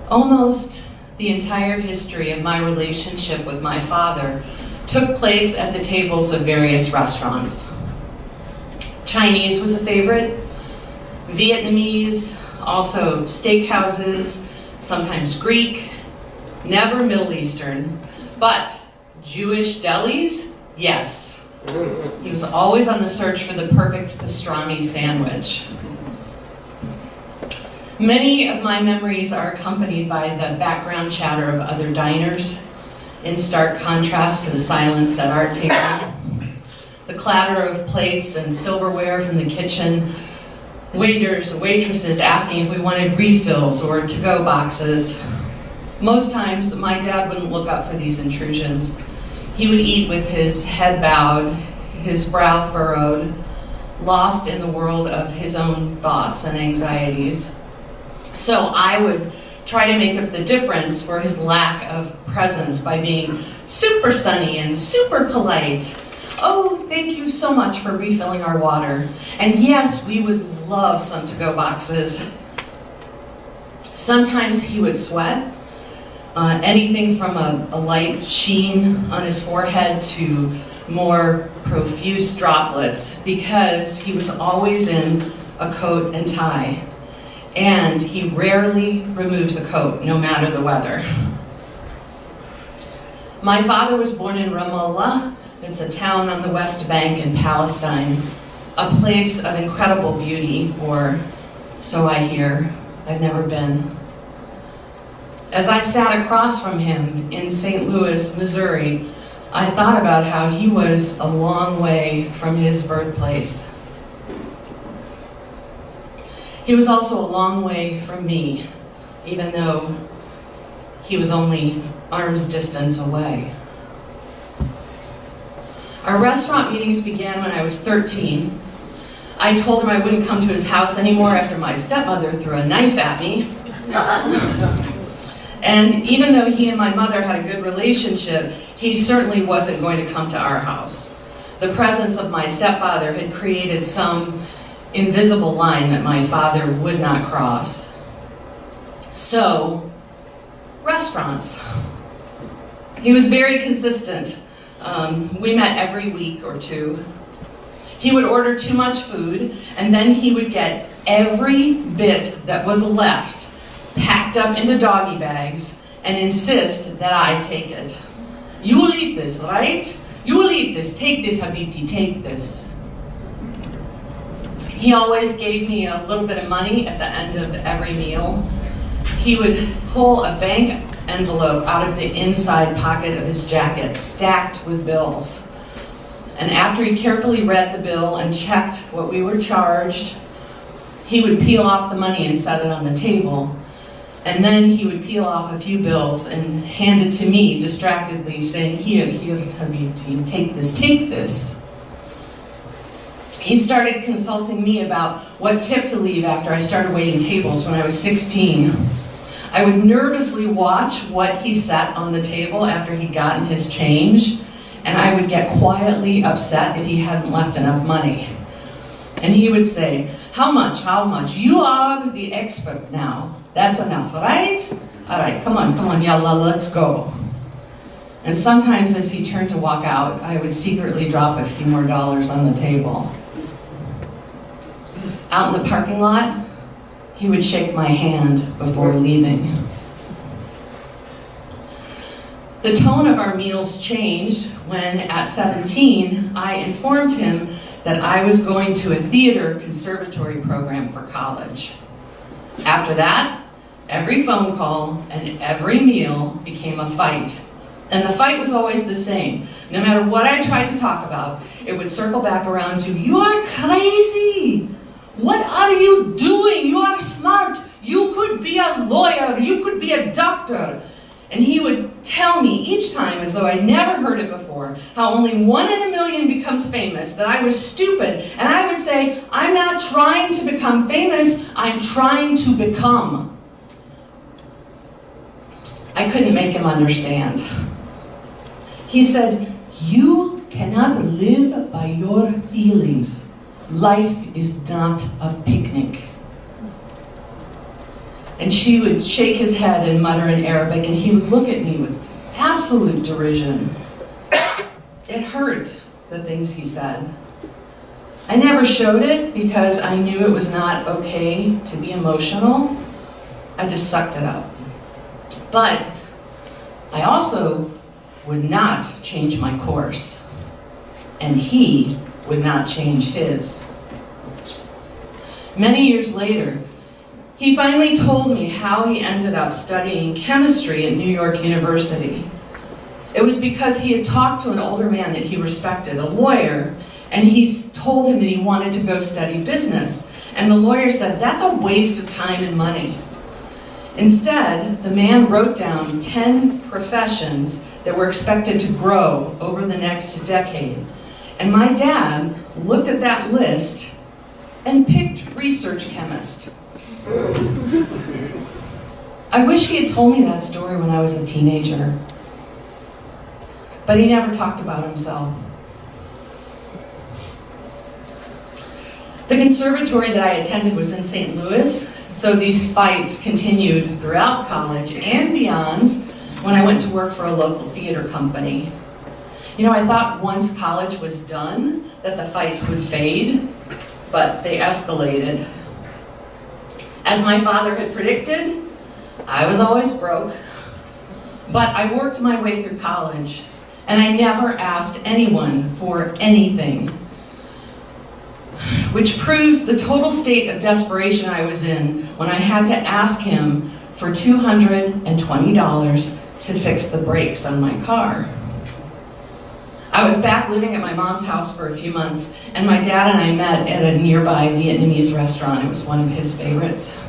Almost the entire history of my relationship with my father took place at the tables of various restaurants. Chinese was a favorite, Vietnamese, also steakhouses, sometimes Greek, never Middle Eastern, but Jewish delis, yes. He was always on the search for the perfect pastrami sandwich. Many of my memories are accompanied by the background chatter of other diners, in stark contrast to the silence at our table. The clatter of plates and silverware from the kitchen, waiters, waitresses asking if we wanted refills or to-go boxes. Most times, my dad wouldn't look up for these intrusions. He would eat with his head bowed, his brow furrowed, lost in the world of his own thoughts and anxieties. So I would try to make up the difference for his lack of presence by being super sunny and super polite. Oh, thank you so much for refilling our water. And yes, we would love some to-go boxes. Sometimes he would sweat, anything from a light sheen on his forehead to more profuse droplets, because he was always in a coat and tie. And he rarely removed the coat, no matter the weather. My father was born in Ramallah. It's a town on the West Bank in Palestine, a place of incredible beauty, or so I hear. I've never been. As I sat across from him in St. Louis, Missouri, I thought about how he was a long way from his birthplace. He was also a long way from me, even though he was only arm's distance away. Our restaurant meetings began when I was 13. I told him I wouldn't come to his house anymore after my stepmother threw a knife at me. And even though he and my mother had a good relationship, he certainly wasn't going to come to our house. The presence of my stepfather had created some invisible line that my father would not cross. So, restaurants. He was very consistent. We met every week or two. He would order too much food, and then he would get every bit that was left packed up into doggy bags and insist that I take it. You will eat this, right? You will eat this. Take this, Habibti, take this. He always gave me a little bit of money at the end of every meal. He would pull a bank envelope out of the inside pocket of his jacket, stacked with bills. And after he carefully read the bill and checked what we were charged, he would peel off the money and set it on the table. And then he would peel off a few bills and hand it to me distractedly, saying, here, Habibti, take this, take this. He started consulting me about what tip to leave after I started waiting tables when I was 16. I would nervously watch what he set on the table after he'd gotten his change, and I would get quietly upset if he hadn't left enough money. And he would say, how much, how much? You are the expert now. That's enough, right? All right, come on, yalla, let's go. And sometimes as he turned to walk out, I would secretly drop a few more dollars on the table. Out in the parking lot, he would shake my hand before leaving. The tone of our meals changed when, at 17, I informed him that I was going to a theater conservatory program for college. After that, every phone call and every meal became a fight. And the fight was always the same. No matter what I tried to talk about, it would circle back around to, you are crazy! What are you doing? You are smart. You could be a lawyer. You could be a doctor. And he would tell me each time, as though I'd never heard it before, how only 1 in a million becomes famous, that I was stupid. And I would say, I'm not trying to become famous, I'm trying to become. I couldn't make him understand. He said, you cannot live by your feelings. Life is not a picnic. And she would shake his head and mutter in Arabic, and he would look at me with absolute derision. It hurt, the things he said. I never showed it because I knew it was not okay to be emotional. I just sucked it up. But I also would not change my course, and he would not change his. Many years later, he finally told me how he ended up studying chemistry at New York University. It was because he had talked to an older man that he respected, a lawyer, and he told him that he wanted to go study business. And the lawyer said, that's a waste of time and money. Instead, the man wrote down 10 professions that were expected to grow over the next decade. And my dad looked at that list and picked research chemist. I wish he had told me that story when I was a teenager. But he never talked about himself. The conservatory that I attended was in St. Louis, so these fights continued throughout college and beyond when I went to work for a local theater company. You know, I thought once college was done that the fights would fade, but they escalated. As my father had predicted, I was always broke, but I worked my way through college, and I never asked anyone for anything, which proves the total state of desperation I was in when I had to ask him for $220 to fix the brakes on my car. I was back living at my mom's house for a few months, and my dad and I met at a nearby Vietnamese restaurant. It was one of his favorites.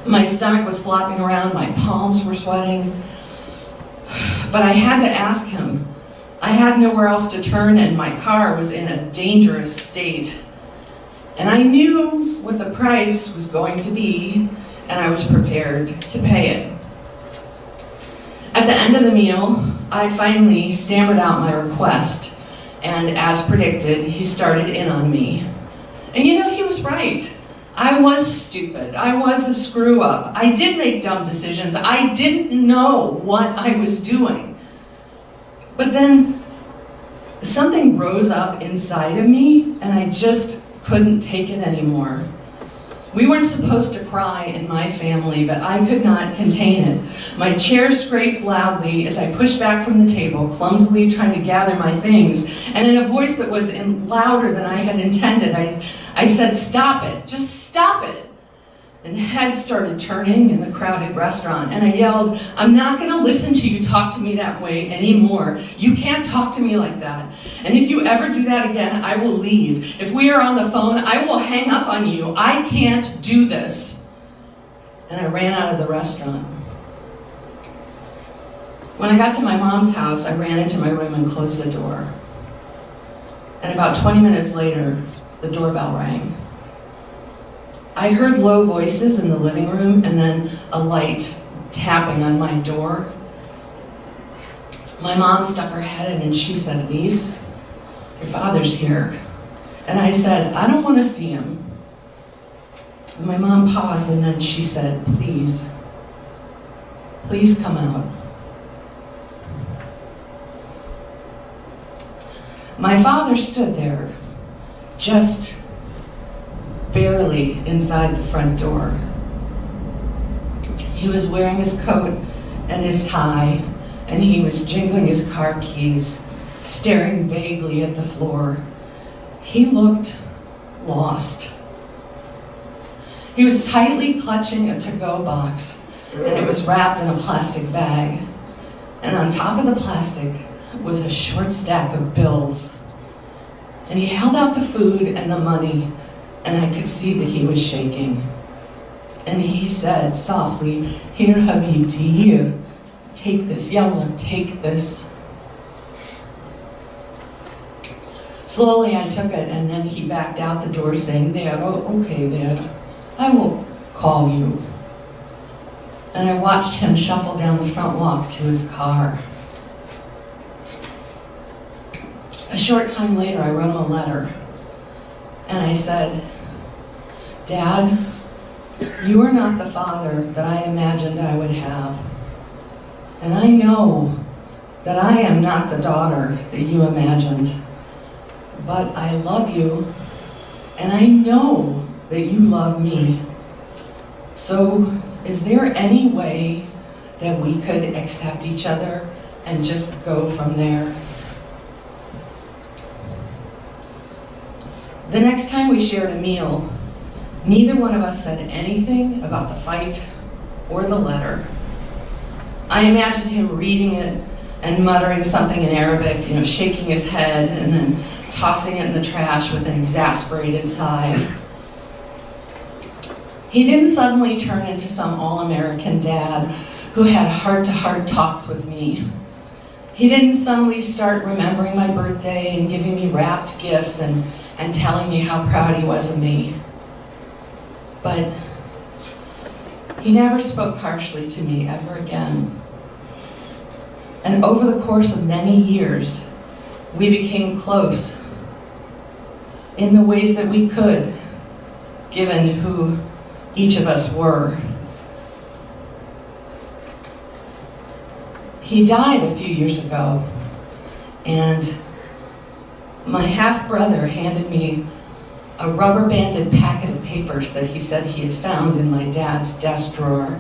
My stomach was flopping around, my palms were sweating, but I had to ask him. I had nowhere else to turn, and my car was in a dangerous state. And I knew what the price was going to be, and I was prepared to pay it. At the end of the meal, I finally stammered out my request, and as predicted, he started in on me. And you know, he was right. I was stupid. I was a screw up. I did make dumb decisions. I didn't know what I was doing. But then something rose up inside of me, and I just couldn't take it anymore. We weren't supposed to cry in my family, but I could not contain it. My chair scraped loudly as I pushed back from the table, clumsily trying to gather my things. And in a voice that was louder than I had intended, I said, "Stop it, just stop it." And heads started turning in the crowded restaurant, and I yelled, "I'm not gonna listen to you talk to me that way anymore. You can't talk to me like that. And if you ever do that again, I will leave. If we are on the phone, I will hang up on you. I can't do this." And I ran out of the restaurant. When I got to my mom's house, I ran into my room and closed the door. And about 20 minutes later, the doorbell rang. I heard low voices in the living room and then a light tapping on my door. My mom stuck her head in and she said, "Annalise, your father's here." And I said, "I don't want to see him." And my mom paused and then she said, please come out." My father stood there, just barely inside the front door. He was wearing his coat and his tie, and he was jingling his car keys, staring vaguely at the floor. He looked lost. He was tightly clutching a to-go box, and it was wrapped in a plastic bag. And on top of the plastic was a short stack of bills. And he held out the food and the money, and I could see that he was shaking. And he said softly, "Here, Habibti, here. Take this, Yalla, take this." Slowly I took it, and then he backed out the door saying, "Dad, oh, okay, Dad, I will call you." And I watched him shuffle down the front walk to his car. A short time later, I wrote him a letter, and I said, "Dad, You are not the father that I imagined I would have. And I know that I am not the daughter that you imagined. But I love you, and I know that you love me. So, is there any way that we could accept each other and just go from there? The next time we shared a meal, neither one of us said anything about the fight or the letter. I imagined him reading it and muttering something in Arabic, shaking his head and then tossing it in the trash with an exasperated sigh. He didn't suddenly turn into some all-American dad who had heart-to-heart talks with me. He didn't suddenly start remembering my birthday and giving me wrapped gifts and telling me how proud he was of me. But he never spoke harshly to me ever again. And over the course of many years, we became close in the ways that we could, given who each of us were. He died a few years ago, and my half-brother handed me a rubber-banded packet of papers that he said he had found in my dad's desk drawer.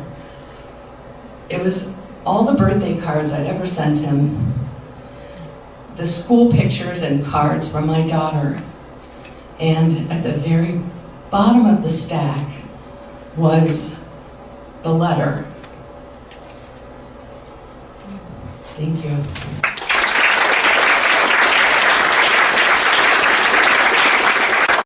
It was all the birthday cards I'd ever sent him, the school pictures and cards from my daughter, and at the very bottom of the stack was the letter. Thank you.